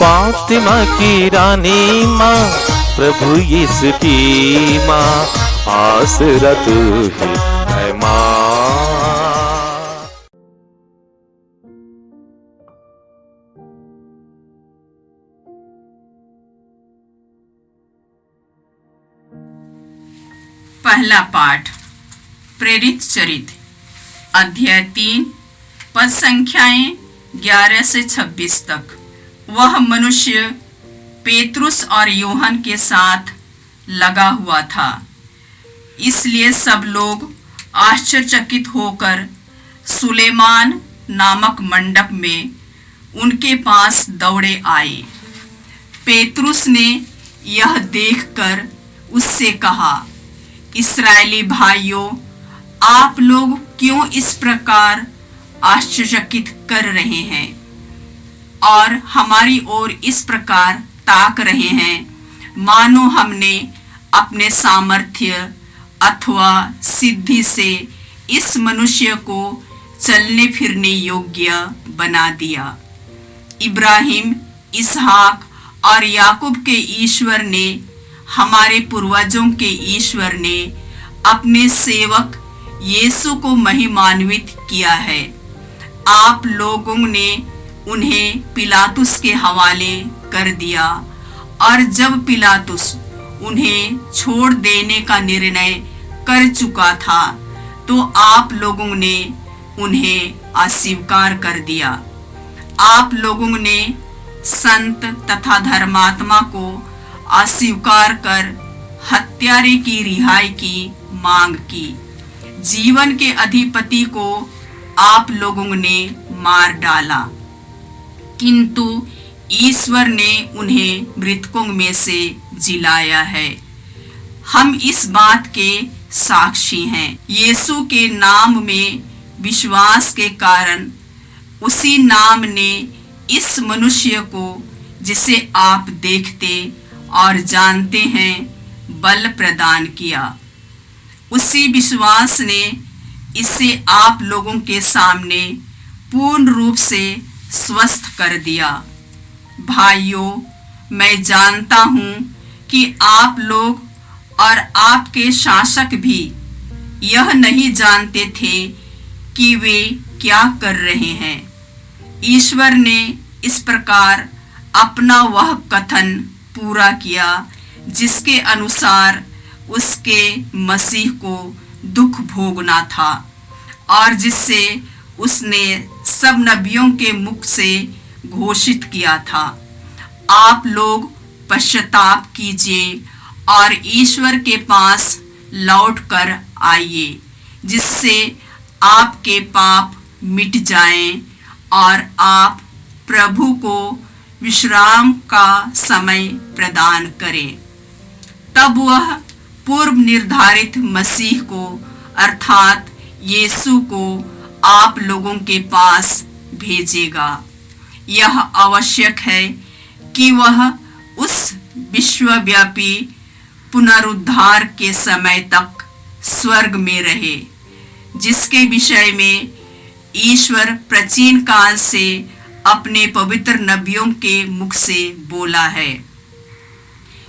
फातिमा की रानी माँ, प्रभु यीशु की माँ, आसरा तू ही है माँ। पहला पाठ प्रेरित चरित्र अध्याय 3 पद संख्याएं 11 से 26 तक। वह मनुष्य पेतरुस और यूहन्ना के साथ लगा हुआ था, इसलिए सब लोग आश्चर्यचकित होकर सुलेमान नामक मंडप में उनके पास दौड़े आए। पेतरुस ने यह देखकर उससे कहा, इस्राएली भाइयों, आप लोग क्यों इस प्रकार आश्चर्यचकित कर रहे हैं और हमारी ओर इस प्रकार ताक रहे हैं, मानो हमने अपने सामर्थ्य अथवा सिद्धि से इस मनुष्य को चलने फिरने योग्य बना दिया। इब्राहिम, इसहाक और याकूब के ईश्वर ने, हमारे पूर्वजों के ईश्वर ने अपने सेवक यीशु को महिमान्वित किया है। आप लोगों ने उन्हें पिलातुस के हवाले कर दिया और जब पिलातुस उन्हें छोड़ देने का निर्णय कर चुका था तो आप लोगों ने उन्हें अस्वीकार कर दिया। आप लोगों ने संत तथा धर्मात्मा को अस्वीकार कर हत्यारे की रिहाई की मांग की। जीवन के अधिपति को आप लोगों ने मार डाला, किंतु ईश्वर ने उन्हें मृतकों में से जिलाया है। हम इस बात के साक्षी हैं। यीशु के नाम में विश्वास के कारण उसी नाम ने इस मनुष्य को, जिसे आप देखते और जानते हैं, बल प्रदान किया। उसी विश्वास ने इसे आप लोगों के सामने पूर्ण रूप से स्वस्थ कर दिया। भाइयों, मैं जानता हूँ कि आप लोग और आपके शासक भी यह नहीं जानते थे कि वे क्या कर रहे हैं। ईश्वर ने इस प्रकार अपना वह कथन पूरा किया जिसके अनुसार उसके मसीह को दुख भोगना था और जिससे उसने सब नबियों के मुख से घोषित किया था। आप लोग पश्चाताप कीजिए और ईश्वर के पास लौट कर आइए, जिससे आपके पाप मिट जाएं और आप प्रभु को विश्राम का समय प्रदान करें। तब वह पूर्व निर्धारित मसीह को अर्थात यीशु को आप लोगों के पास भेजेगा। यह आवश्यक है कि वह उस विश्वव्यापी पुनरुद्धार के समय तक स्वर्ग में रहे, जिसके विषय में ईश्वर प्राचीन काल से अपने पवित्र नबियों के मुख से बोला है।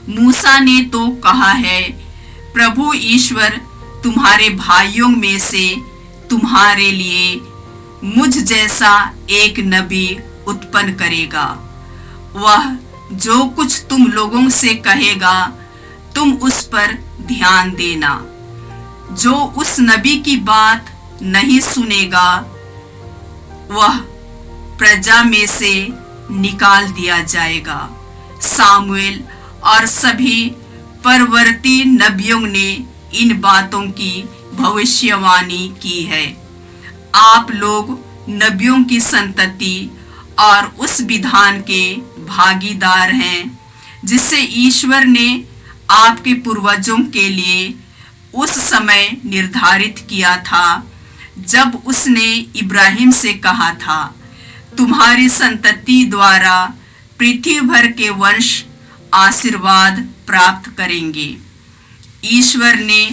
मूसा ने तो कहा है, प्रभु ईश्वर तुम्हारे भाइयों में से तुम्हारे लिए मुझ जैसा एक नबी उत्पन्न करेगा। वह जो कुछ तुम लोगों से कहेगा तुम उस पर ध्यान देना। जो उस नबी की बात नहीं सुनेगा वह प्रजा में से निकाल दिया जाएगा। सामुएल और सभी परवर्ती नबियों ने इन बातों की भविष्यवाणी की है। आप लोग नबियों की संतति और उस विधान के भागीदार हैं जिससे ईश्वर ने आपके पूर्वजों के लिए उस समय निर्धारित किया था जब उसने इब्राहिम से कहा था, तुम्हारी संतति द्वारा पृथ्वी भर के वंश आशीर्वाद प्राप्त करेंगे। ईश्वर ने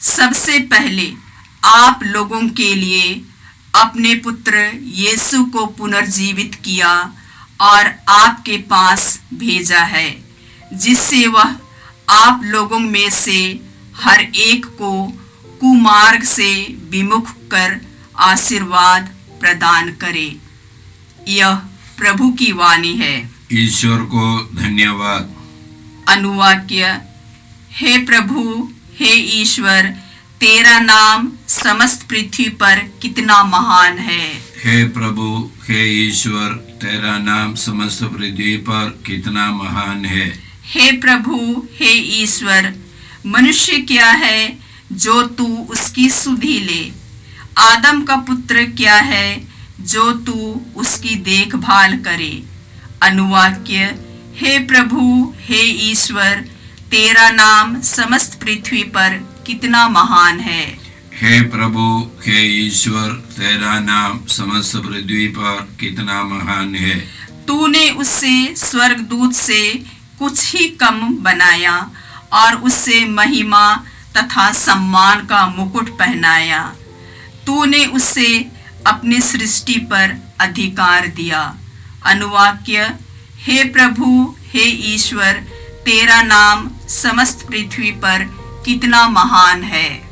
सबसे पहले आप लोगों के लिए अपने पुत्र यीशु को पुनर्जीवित किया और आपके पास भेजा है, जिससे वह आप लोगों में से हर एक को कुमार्ग से विमुख कर आशीर्वाद प्रदान करे। यह प्रभु की वाणी है। ईश्वर को धन्यवाद। अनुवाक्य। हे प्रभु, हे ईश्वर, तेरा नाम समस्त पृथ्वी पर कितना महान है। हे प्रभु, हे ईश्वर, तेरा नाम समस्त पृथ्वी पर कितना महान है। हे प्रभु, हे ईश्वर, मनुष्य क्या है जो तू उसकी सुधि ले, आदम का पुत्र क्या है जो तू उसकी देखभाल करे। अनुवाक्य। हे प्रभु, हे ईश्वर, तेरा नाम समस्त पृथ्वी पर कितना महान है। हे प्रभु, हे ईश्वर, तेरा नाम समस्त पृथ्वी पर कितना महान है। तूने उससे स्वर्गदूत से कुछ ही कम बनाया और उससे महिमा तथा सम्मान का मुकुट पहनाया। तूने उससे अपनी सृष्टि पर अधिकार दिया। अनुवाक्य। हे प्रभु, हे ईश्वर, तेरा नाम समस्त पृथ्वी पर कितना महान है।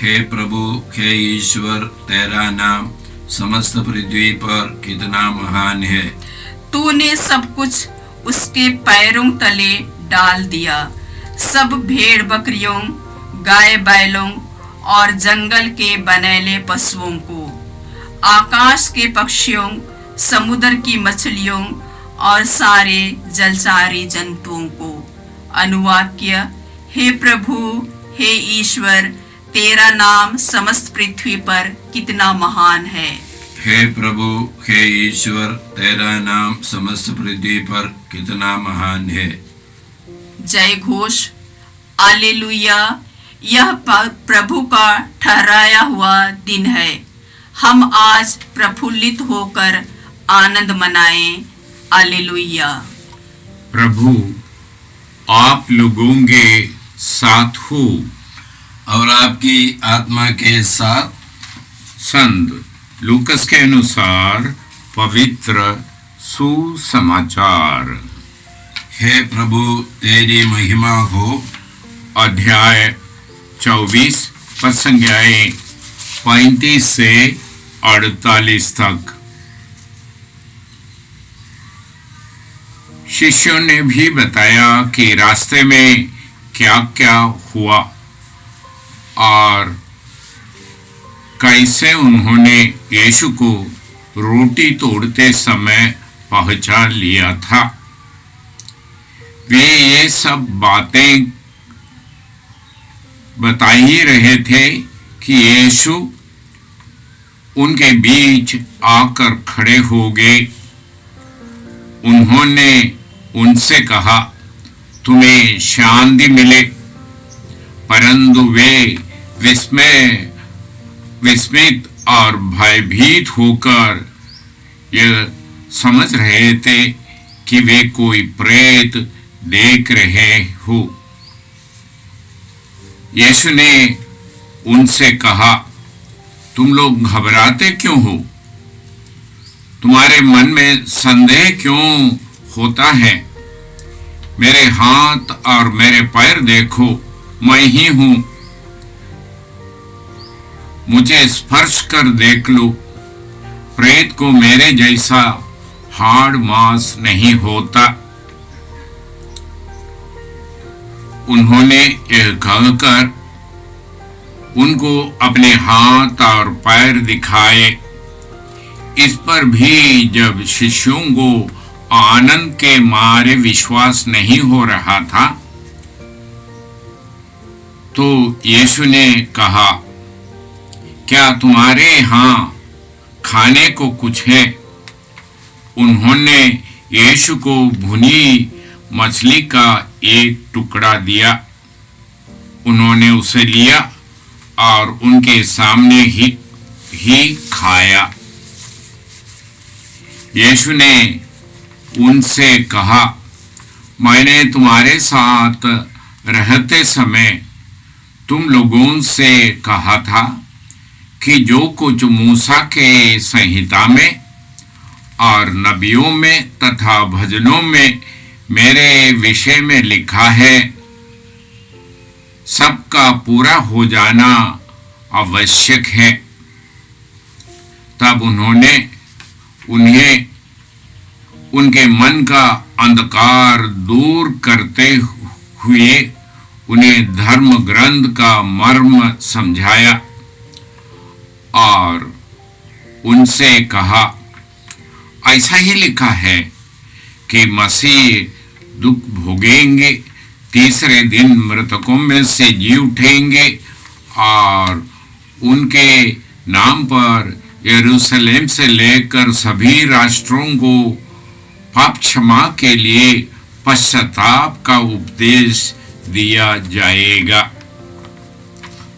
हे प्रभु, हे ईश्वर, तेरा नाम समस्त पृथ्वी पर कितना महान है। तूने सब कुछ उसके पैरों तले डाल दिया, सब भेड़ बकरियों, गाय बैलों और जंगल के बनेले पशुओं को, आकाश के पक्षियों, समुद्र की मछलियों और सारे जलचारी जंतुओं को। अनुवाक्य। हे प्रभु, हे ईश्वर, तेरा नाम समस्त पृथ्वी पर कितना महान है। हे प्रभु, हे ईश्वर, तेरा नाम समस्त पृथ्वी पर कितना महान है। जय घोष। हालेलुया। यह प्रभु का ठहराया हुआ दिन है। हम आज प्रफुल्लित होकर आनंद मनाएं। हालेलुया। प्रभु आप लोगों के साथ हो और आपकी आत्मा के साथ। संत लूकस के अनुसार पवित्र सुसमाचार। हे प्रभु, तेरी महिमा हो। अध्याय 24 पद संख्याएं 35 से 48 तक। शिष्यों ने भी बताया कि रास्ते में क्या क्या हुआ और कैसे उन्होंने यीशु को रोटी तोड़ते समय पहचान लिया था। वे ये सब बातें बता ही रहे थे कि यीशु उनके बीच आकर खड़े हो गए। उन्होंने उनसे कहा, तुम्हें शांति मिले। परंतु वे विस्मित और भयभीत होकर यह समझ रहे थे कि वे कोई प्रेत देख रहे हो। यीशु ने उनसे कहा, तुम लोग घबराते क्यों हो? तुम्हारे मन में संदेह क्यों होता है? मेरे हाथ और मेरे पैर देखो, मैं ही हूं। मुझे स्पर्श कर देख लो। प्रेत को मेरे जैसा हाड़ मांस नहीं होता। उन्होंने यह कहकर उनको अपने हाथ और पैर दिखाए। इस पर भी जब शिष्यों को आनंद के मारे विश्वास नहीं हो रहा था, तो यीशु ने कहा, क्या तुम्हारे यहाँ खाने को कुछ है? उन्होंने यीशु को भुनी मछली का एक टुकड़ा दिया। उन्होंने उसे लिया और उनके सामने ही खाया। यीशु ने उनसे कहा, मैंने तुम्हारे साथ रहते समय तुम लोगों से कहा था कि जो कुछ मूसा के संहिता में और नबियों में तथा भजनों में मेरे विषय में लिखा है, सबका पूरा हो जाना आवश्यक है। तब उन्होंने उन्हें उनके मन का अंधकार दूर करते हुए उन्हें धर्म ग्रंथ का मर्म समझाया और उनसे कहा, ऐसा ही लिखा है कि मसीह दुख भोगेंगे, तीसरे दिन मृतकों में से जी उठेंगे और उनके नाम पर यरूशलेम से लेकर सभी राष्ट्रों को पाप क्षमा के लिए पश्चाताप का उपदेश दिया जाएगा।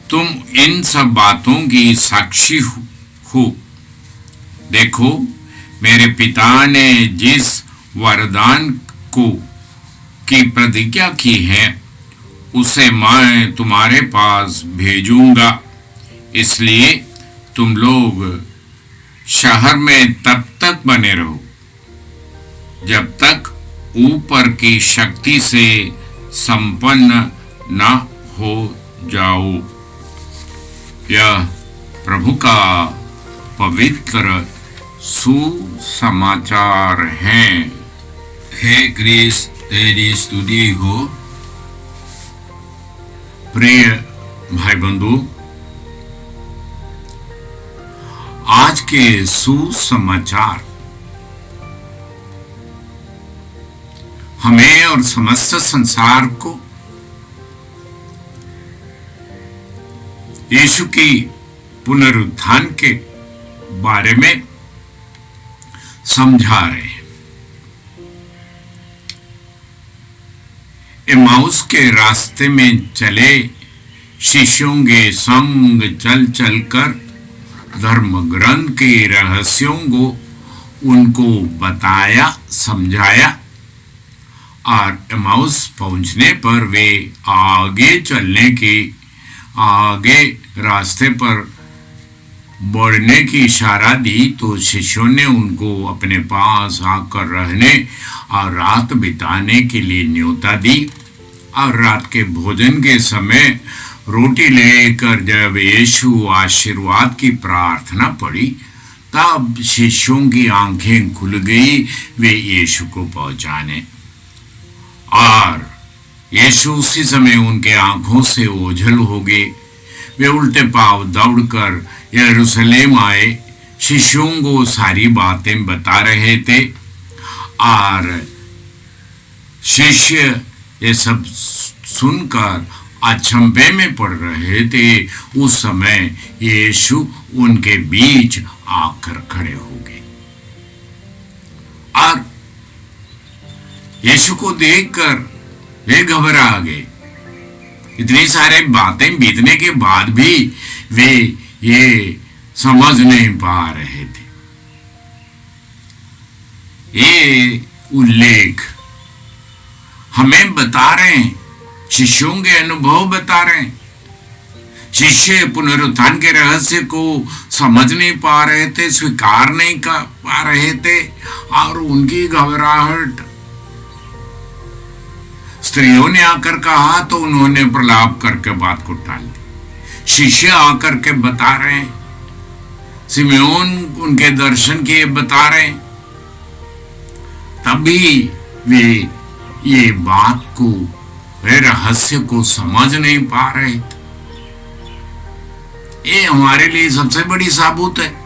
तुम इन सब बातों की साक्षी हो। देखो, मेरे पिता ने जिस वरदान की प्रतिज्ञा की है उसे मैं तुम्हारे पास भेजूंगा, इसलिए तुम लोग शहर में तब तक बने रहो जब तक ऊपर की शक्ति से संपन्न न हो जाओ। यह प्रभु का पवित्र सुसमाचार है। हे क्रिस्त, तेरी स्तुति हो। प्रिय भाई बंधु, आज के सुसमाचार हमें और समस्त संसार को यीशु की पुनरुत्थान के बारे में समझा रहे हैं। एमाउस के रास्ते में चले शिष्यों के संग चल चलकर धर्म ग्रंथ के रहस्यों को उनको बताया, समझाया और एमाउस पहुंचने पर वे आगे रास्ते पर बढ़ने की इशारा दी तो शिष्यों ने उनको अपने पास आकर रहने और रात बिताने के लिए न्योता दी। और रात के भोजन के समय रोटी लेकर जब यीशु आशीर्वाद की प्रार्थना पड़ी तब शिष्यों की आंखें खुल गई वे यीशु को पहचाने। और यीशु उसी समय उनके आंखों से ओझल हो गए। वे उल्टे पांव दौड़कर यरूशलेम आए, शिष्यों को सारी बातें बता रहे थे और शिष्य ये सब सुनकर अचंभे में पड़ रहे थे। उस समय यीशु उनके बीच आकर खड़े हो गए और यीशु को देखकर वे घबरा गए। इतनी सारे बातें बीतने के बाद भी वे ये समझ नहीं पा रहे थे। ये उल्लेख हमें बता रहे हैं, शिष्यों के अनुभव बता रहे हैं। शिष्य पुनरुत्थान के रहस्य को समझ नहीं पा रहे थे, स्वीकार नहीं कर पा रहे थे और उनकी घबराहट स्त्रियों ने आकर कहा तो उन्होंने प्रलाप करके बात को टाल दी। शिष्य आकर के बता रहे हैं, सिमोन उनके दर्शन किए बता रहे हैं, तभी वे ये बात को, वे रहस्य को समझ नहीं पा रहे थे। ये हमारे लिए सबसे बड़ी साबूत है।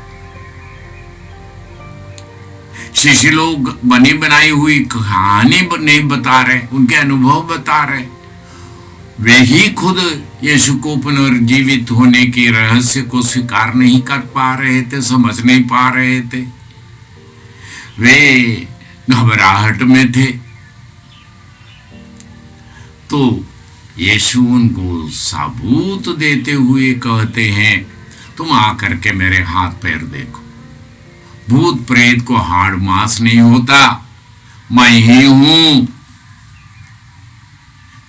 शिष्य लोग बनी बनाई हुई कहानी नहीं बता रहे, उनके अनुभव बता रहे। वे ही खुद यीशु को पुनर्जीवित होने के रहस्य को स्वीकार नहीं कर पा रहे थे, समझ नहीं पा रहे थे। वे घबराहट में थे। तो यीशु उनको सबूत देते हुए कहते हैं, तुम आकर के मेरे हाथ पैर देखो। भूत प्रेत को हाड़ मांस नहीं होता, मैं ही हूं।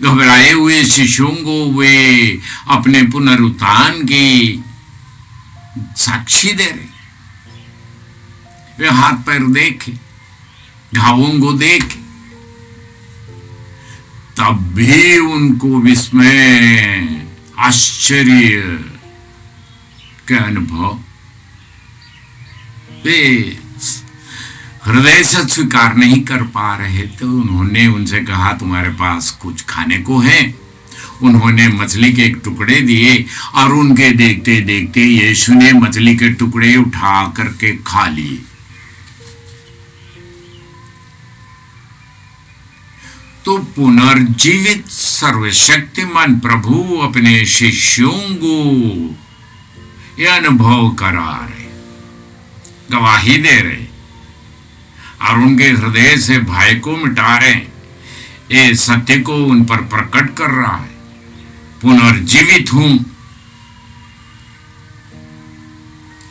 घबराए हुए शिष्यों को वे अपने पुनरुत्थान की साक्षी दे रहे। वे हाथ पैर देखे, घावों को देखे, तब भी उनको विस्मय, आश्चर्य के अनुभव वे हृदय से स्वीकार नहीं कर पा रहे। तो उन्होंने उनसे कहा, तुम्हारे पास कुछ खाने को है? उन्होंने मछली के एक टुकड़े दिए और उनके देखते देखते यीशु ने मछली के टुकड़े उठा करके खा लिए। तो पुनर्जीवित सर्वशक्तिमान प्रभु अपने शिष्यों को यह अनुभव करा रहे, गवाही दे रहे और उनके हृदय से भय को मिटा रहे, ये सत्य को उन पर प्रकट कर रहा है। पुनर्जीवित हूं,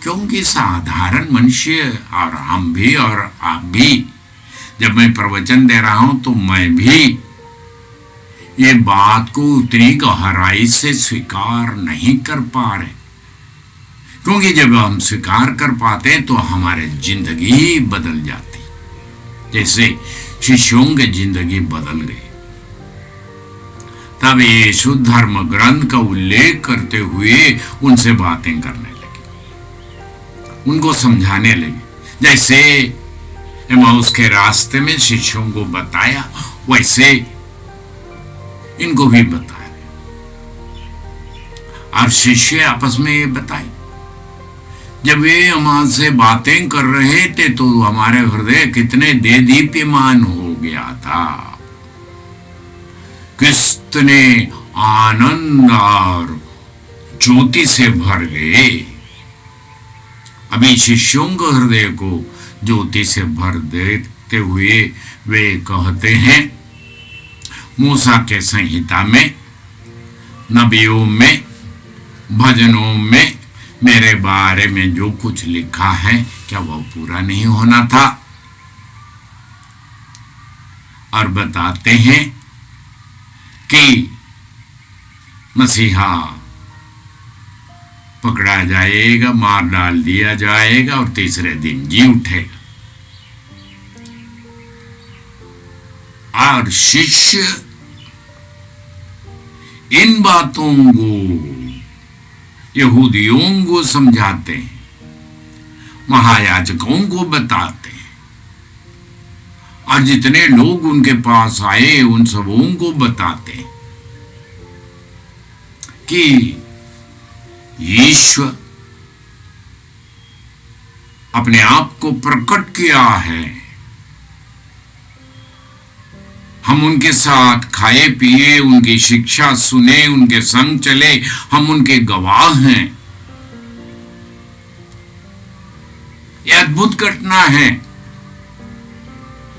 क्योंकि साधारण मनुष्य और हम भी और आप भी, जब मैं प्रवचन दे रहा हूं तो मैं भी ये बात को उतनी गहराई से स्वीकार नहीं कर पा रहे, क्योंकि जब हम स्वीकार कर पाते हैं तो हमारी जिंदगी बदल जाती, जैसे शिष्यों की जिंदगी बदल गई। तब यीशु धर्म ग्रंथ का उल्लेख करते हुए उनसे बातें करने लगे, उनको समझाने लगे। जैसे एमाउस के रास्ते में शिष्यों को बताया, वैसे इनको भी बताया और शिष्य आपस में ये बताए। जब वे हमसे बातें कर रहे थे तो हमारे हृदय कितने देदीप्यमान हो गया था, कितने आनंद और ज्योति से भर गए। अभी शिष्यों के हृदय को ज्योति से भर देते हुए वे कहते हैं, मूसा के संहिता में, नबियों में, भजनों में मेरे बारे में जो कुछ लिखा है, क्या वह पूरा नहीं होना था? और बताते हैं कि मसीहा पकड़ा जाएगा, मार डाल दिया जाएगा और तीसरे दिन जी उठेगा। और शिष्य इन बातों को यहूदियों को समझाते हैं, महायाजकों को बताते हैं और जितने लोग उनके पास आए उन सबों को बताते हैं कि ईश्वर अपने आप को प्रकट किया है। हम उनके साथ खाए पिए, उनकी शिक्षा सुने, उनके संग चले, हम उनके गवाह हैं। यह अद्भुत घटना है,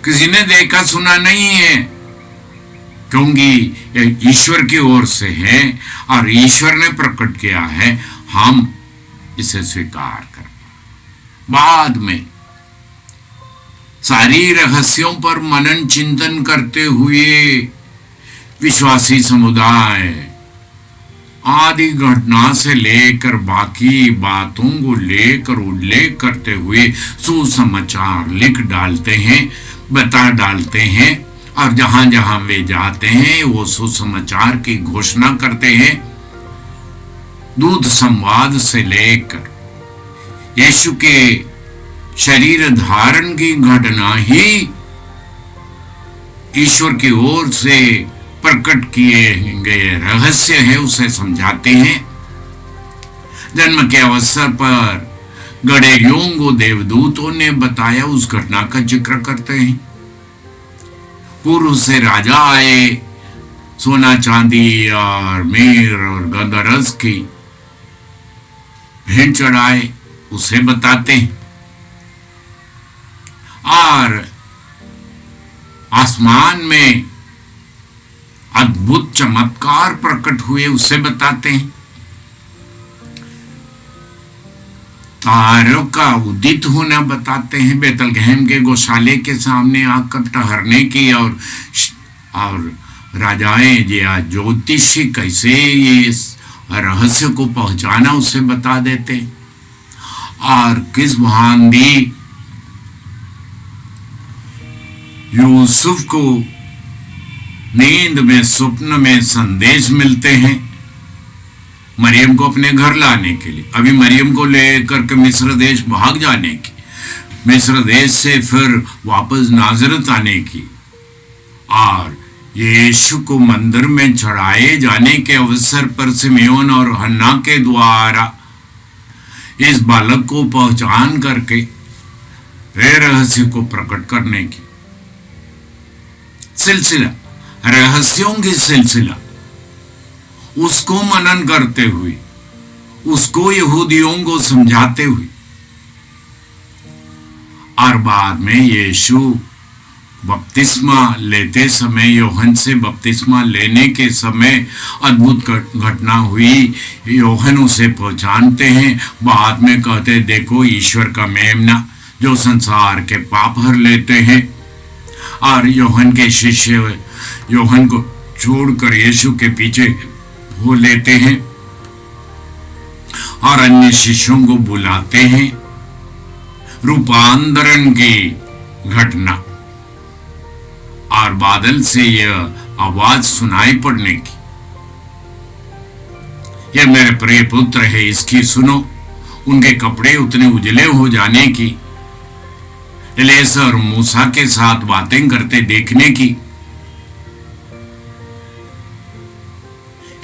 किसी ने देखा सुना नहीं है, क्योंकि ईश्वर की ओर से है और ईश्वर ने प्रकट किया है। हम इसे स्वीकार कर, बाद में सारी रहस्यों पर मनन चिंतन करते हुए विश्वासी समुदाय आदि घटना से लेकर बाकी बातों को लेकर उल्लेख करते हुए सुसमाचार लिख डालते हैं, बता डालते हैं और जहां जहां वे जाते हैं वो सुसमाचार की घोषणा करते हैं। दूध संवाद से लेकर यीशु के शरीर धारण की घटना ही ईश्वर की ओर से प्रकट किए गए रहस्य है, उसे समझाते हैं। जन्म के अवसर पर गडेरियों को देवदूतों ने बताया, उस घटना का जिक्र करते हैं। पूर्व से राजा आए, सोना चांदी और मीर और गंधरस की भेंट चढ़ाए, उसे बताते हैं। और आसमान में अद्भुत चमत्कार प्रकट हुए, उसे बताते हैं। तारों का उदित होना बताते हैं, बेतलगहम के गौशाले के सामने आकर ठहरने की, और राजाएं या ज्योतिषी कैसे ये रहस्य को पहुंचाना उसे बता देते। और किस भांति यूसुफ को नींद में, स्वप्न में संदेश मिलते हैं मरियम को अपने घर लाने के लिए, अभी मरियम को लेकर के मिस्र देश भाग जाने की, मिस्र देश से फिर वापस नाजरत आने की, और यीशु को मंदिर में चढ़ाए जाने के अवसर पर सिमेयोन और हन्ना के द्वारा इस बालक को पहचान करके वे रहस्य को प्रकट करने की सिलसिला, रहस्यों की सिलसिला, उसको मनन करते हुए, उसको यहूदियों को समझाते हुए, और बाद में यीशु बपतिस्मा लेते समय, यूहन्ना से बपतिस्मा लेने के समय अद्भुत घटना हुई। यूहन्ना उसे पहचानते हैं, बाद में कहते देखो ईश्वर का मेमना जो संसार के पाप हर लेते हैं। और यूहन्ना के शिष्य यूहन्ना को छोड़कर यीशु के पीछे हो लेते हैं और अन्य शिष्यों को बुलाते हैं। रूपांतरण की घटना, और बादल से यह आवाज सुनाई पड़ने की, यह मेरे प्रिय पुत्र है, इसकी सुनो। उनके कपड़े उतने उजले हो जाने की, एलिय्याह और मूसा के साथ बातें करते देखने की।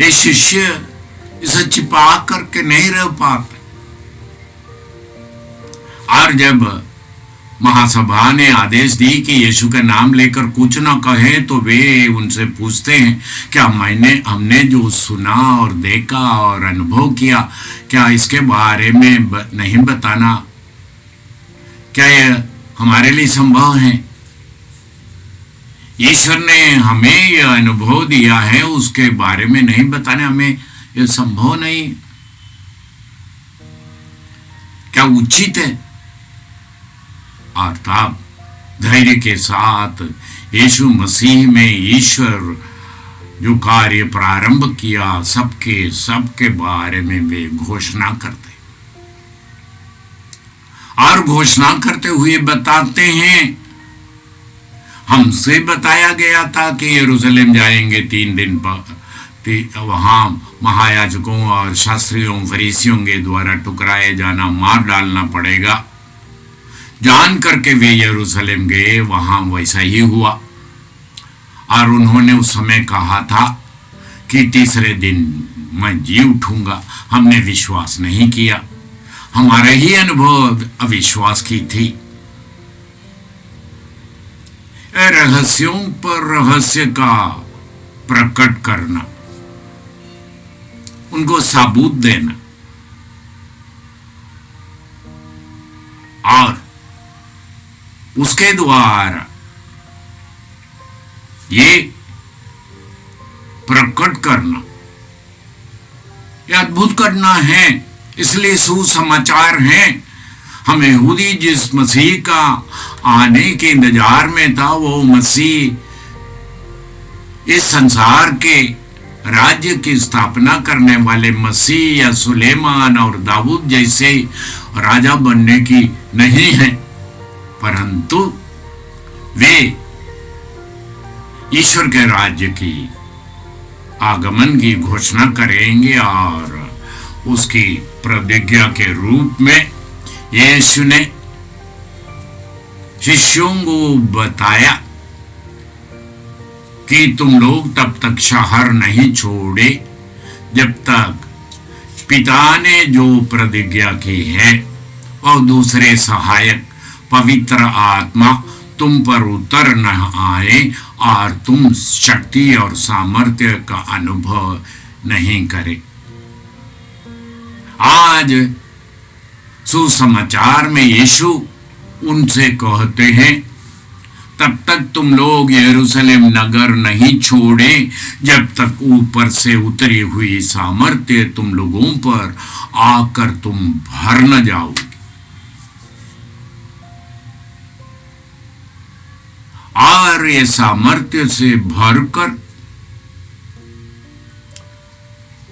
ये शिष्य इसे छिपा करके नहीं रह पाते, और जब महासभा ने आदेश दी कि यीशु का नाम लेकर कुछ न कहे, तो वे उनसे पूछते हैं क्या हमने जो सुना और देखा और अनुभव किया, क्या इसके बारे में नहीं बताना? क्या यह हमारे लिए संभव है? ईश्वर ने हमें यह अनुभव दिया है, उसके बारे में नहीं बताने हमें यह संभव नहीं? क्या उचित है? अर्थात धैर्य के साथ यीशु मसीह में ईश्वर जो कार्य प्रारंभ किया, सबके बारे में वे घोषणा करते, और घोषणा करते हुए बताते हैं हमसे बताया गया था कि यरूशलेम जाएंगे 3 दिन पर, वहां महायाजकों और शास्त्रियों फरीसियों के द्वारा टुकराए जाना, मार डालना पड़ेगा। जान करके वे यरूशलेम गए, वहां वैसा ही हुआ। और उन्होंने उस समय कहा था कि तीसरे दिन मैं जी उठूंगा। हमने विश्वास नहीं किया, हमारा ही अनुभव अविश्वास की थी। रहस्यों पर रहस्य का प्रकट करना, उनको सबूत देना, और उसके द्वारा ये प्रकट करना, ये अद्भुत घटना है। इसलिए सुसमाचार है। हम यहूदी जिस मसीह का आने के इंतजार में था, वो मसीह इस संसार के राज्य की स्थापना करने वाले मसीह या सुलेमान और दाऊद जैसे राजा बनने की नहीं है, परंतु वे ईश्वर के राज्य की आगमन की घोषणा करेंगे। और उसकी प्रतिज्ञा के रूप में यीशु ने शिष्यों को बताया कि तुम लोग तब तक शहर नहीं छोड़े जब तक पिता ने जो प्रतिज्ञा की है और दूसरे सहायक पवित्र आत्मा तुम पर उतर न आए और तुम शक्ति और सामर्थ्य का अनुभव नहीं करे। आज सुसमाचार में यीशु उनसे कहते हैं तब तक तुम लोग यरूशलेम नगर नहीं छोड़े जब तक ऊपर से उतरी हुई सामर्थ्य तुम लोगों पर आकर तुम भर न जाओगे। और ये सामर्थ्य से भरकर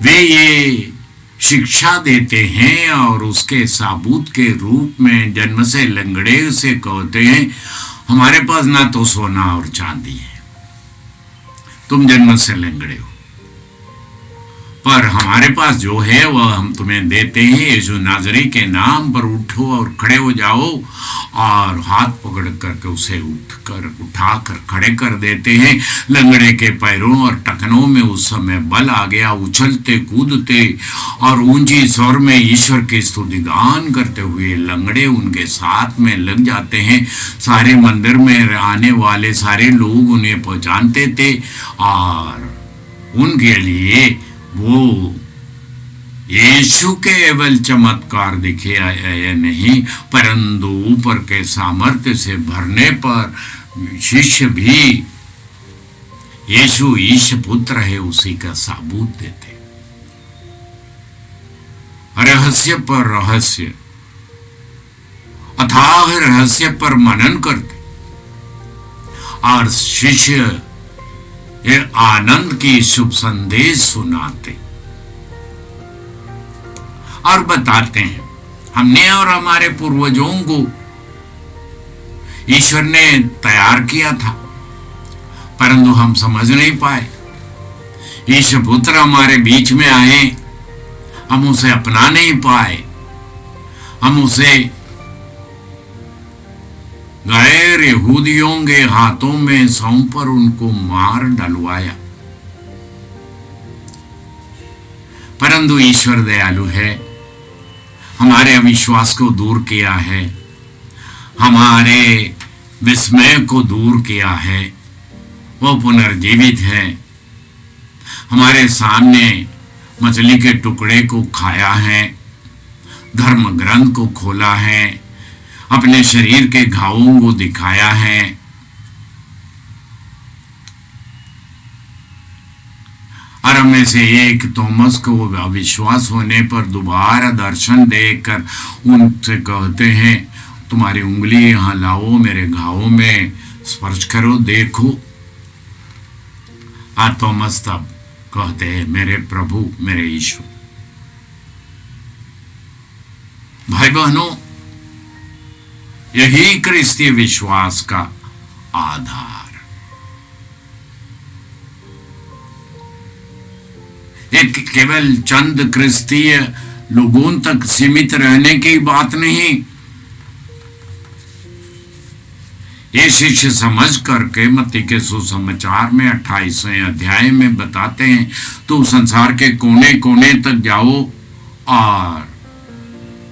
वे ये शिक्षा देते हैं और उसके सबूत के रूप में जन्म से लंगड़े से कहते हैं हमारे पास ना तो सोना और चांदी है, तुम जन्म से लंगड़े हो, पर हमारे पास जो है वह हम तुम्हें देते हैं। यीशु नाजरी के नाम पर उठो और खड़े हो जाओ, और हाथ पकड़ करके उसे उठाकर खड़े कर देते हैं। लंगड़े के पैरों और टखनों में उस समय बल आ गया। उछलते कूदते और ऊंची स्वर में ईश्वर की स्तुति गान करते हुए लंगड़े उनके साथ में लग जाते हैं। सारे मंदिर में आने वाले सारे लोग उन्हें पहचानते थे, और उनके लिए वो यीशु के केवल चमत्कार दिखे या नहीं, परंतु ऊपर के सामर्थ्य से भरने पर शिष्य भी यीशु ईश पुत्र है उसी का सबूत देते, रहस्य पर रहस्य, अथाह रहस्य पर मनन करते, और शिष्य ये आनंद की शुभ संदेश सुनाते और बताते हैं। हमने और हमारे पूर्वजों को ईश्वर ने तैयार किया था, परंतु हम समझ नहीं पाए। ईश्वर पुत्र हमारे बीच में आए, हम उसे अपना नहीं पाए। हम उसे गैर यहूदियों के हाथों में सौंपकर उनको मार डलवाया, परंतु ईश्वर दयालु है, हमारे अविश्वास को दूर किया है, हमारे विस्मय को दूर किया है। वो पुनर्जीवित है, हमारे सामने मछली के टुकड़े को खाया है, धर्म ग्रंथ को खोला है, अपने शरीर के घावों को दिखाया है, और हमें से एक थॉमस को अविश्वास होने पर दोबारा दर्शन देकर उनसे कहते हैं, तुम्हारी उंगली यहाँ लाओ, मेरे घावों में स्पर्श करो, देखो। थॉमस तब कहते हैं, मेरे प्रभु, मेरे ईश्वर। भाई बहनों, यही क्रिस्तीय विश्वास का आधार। एक केवल चंद क्रिस्तीय लोगों तक सीमित रहने की बात नहीं। ये शिष्य समझ करके मत्ती के सुसमाचार में 28वें अध्याय में बताते हैं, तो संसार के कोने कोने तक जाओ और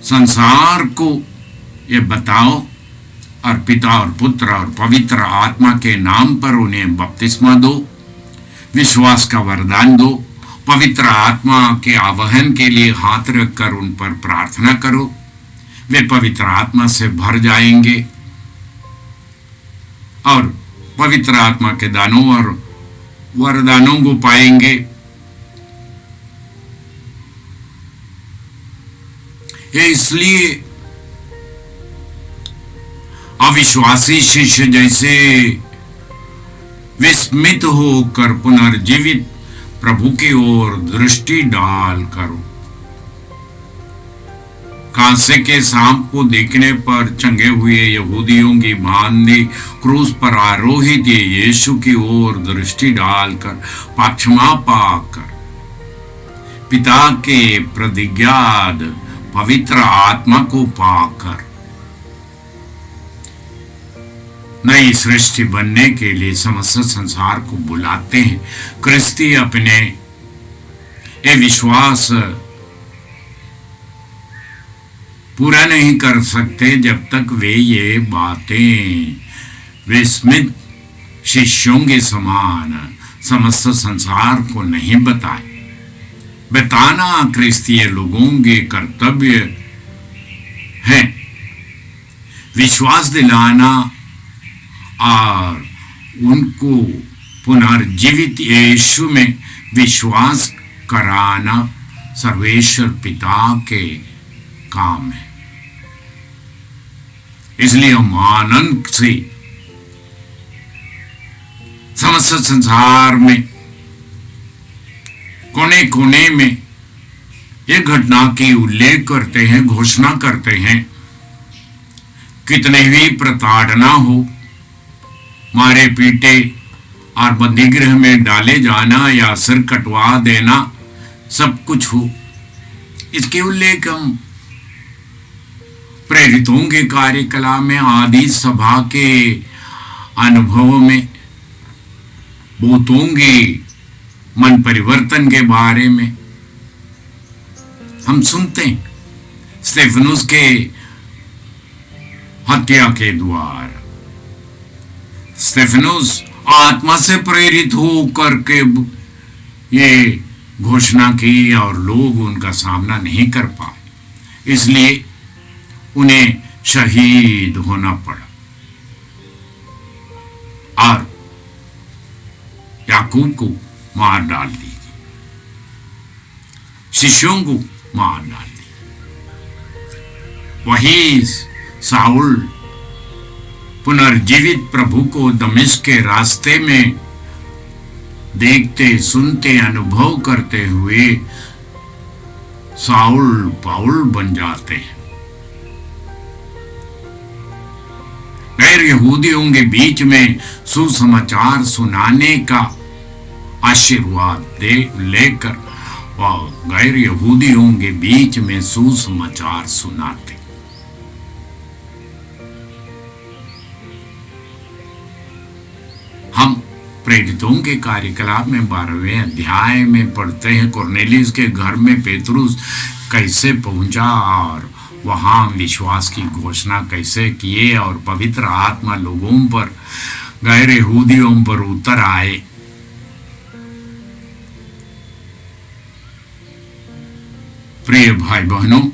संसार को ये बताओ, और पिता और पुत्र और पवित्र आत्मा के नाम पर उन्हें बपतिस्मा दो, विश्वास का वरदान दो, पवित्र आत्मा के आवाहन के लिए हाथ रखकर उन पर प्रार्थना करो, वे पवित्र आत्मा से भर जाएंगे और पवित्र आत्मा के दानों और वरदानों को पाएंगे। ये इसलिए अविश्वासी शिष्य जैसे विस्मित होकर पुनर्जीवित प्रभु की ओर दृष्टि डाल करो। कांसे के सांप को देखने पर चंगे हुए यहूदियों की बांधी क्रूस पर आरोहित यीशु की ओर दृष्टि डालकर पक्षमा पाकर पिता के प्रतिज्ञात पवित्र आत्मा को पाकर नई सृष्टि बनने के लिए समस्त संसार को बुलाते हैं। क्रिस्ती अपने ये विश्वास पूरा नहीं कर सकते जब तक वे ये बातें विस्मित शिष्यों के समान समस्त संसार को नहीं बताए। बताना क्रिस्तीय लोगों के कर्तव्य है। विश्वास दिलाना और उनको पुनर्जीवित यीशु में विश्वास कराना सर्वेश्वर पिता के काम है। इसलिए हम आनंद से समस्त संसार में कोने कोने में ये घटना की उल्लेख करते हैं, घोषणा करते हैं। कितने भी प्रताड़ना हो, मारे पीटे और बंदीगृह में डाले जाना या सिर कटवा देना सब कुछ हो। इसके उल्लेख हम प्रेरितों के कार्यकलाप में, आदि सभा के अनुभव में, भूतों के मन परिवर्तन के बारे में हम सुनते हैं। स्टेफनुस के हत्या के द्वार स्टेफनुस आत्मा से प्रेरित होकर के ये घोषणा की और लोग उनका सामना नहीं कर पाए, इसलिए उन्हें शहीद होना पड़ा। और याकूब को मार डाल दी, शिष्यों को मार डाल दी। वही साउल पुनर्जीवित प्रभु को दमिश्क के रास्ते में देखते, सुनते, अनुभव करते हुए साउल पाउल बन जाते हैं। गैर यहूदियों के बीच में सुसमाचार सुनाने का आशीर्वाद लेकर वह गैर यहूदियों के बीच में सुसमाचार सुनाते। हम प्रेरितों के कार्यकलाप में 12वें अध्याय में पढ़ते हैं कुरनेलियुस के घर में पेतरुस कैसे पहुंचा और वहां विश्वास की घोषणा कैसे किए और पवित्र आत्मा लोगों पर, गैर यहूदियों पर उतर आए। प्रिय भाई बहनों,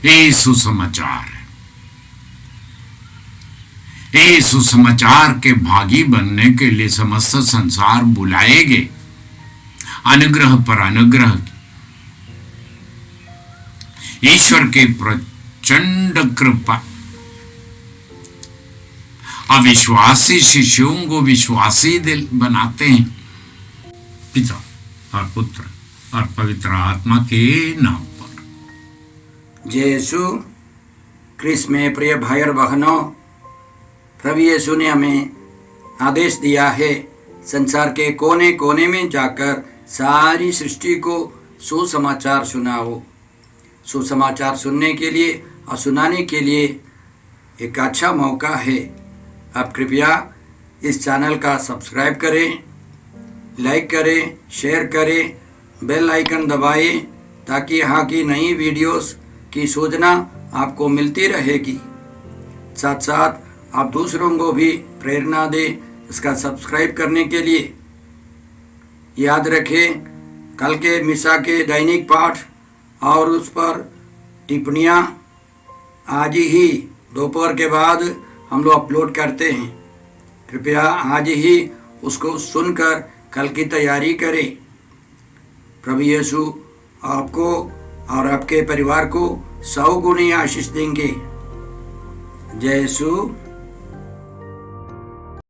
ये सुसमाचार है। ये सुसमाचार के भागी बनने के लिए समस्त संसार बुलाए गए। अनुग्रह पर अनुग्रह, ईश्वर के प्रचंड कृपा अविश्वासी शिष्यों को विश्वासी दिल बनाते हैं, पिता और पुत्र और पवित्र आत्मा के नाम पर। जय यीशु क्रिस्त में प्रिय भाई और बहनों, प्रभु यीशु ने हमें आदेश दिया है संसार के कोने कोने में जाकर सारी सृष्टि को सुसमाचार सुनाओ। सुसमाचार सुनने के लिए और सुनाने के लिए एक अच्छा मौका है। आप कृपया इस चैनल का सब्सक्राइब करें, लाइक करें, शेयर करें, बेल आइकन दबाएं ताकि यहाँ की नई वीडियोस की सूचना आपको मिलती रहेगी। साथ साथ आप दूसरों को भी प्रेरणा दें इसका सब्सक्राइब करने के लिए। याद रखें, कल के मिसा के दैनिक पाठ और उस पर टिप्पणियाँ आज ही दोपहर के बाद हम लोग अपलोड करते हैं। कृपया आज ही उसको सुनकर कल की तैयारी करें। प्रभु यीशु आपको और आपके परिवार को 100 गुनी आशीष देंगे। जय यीशु।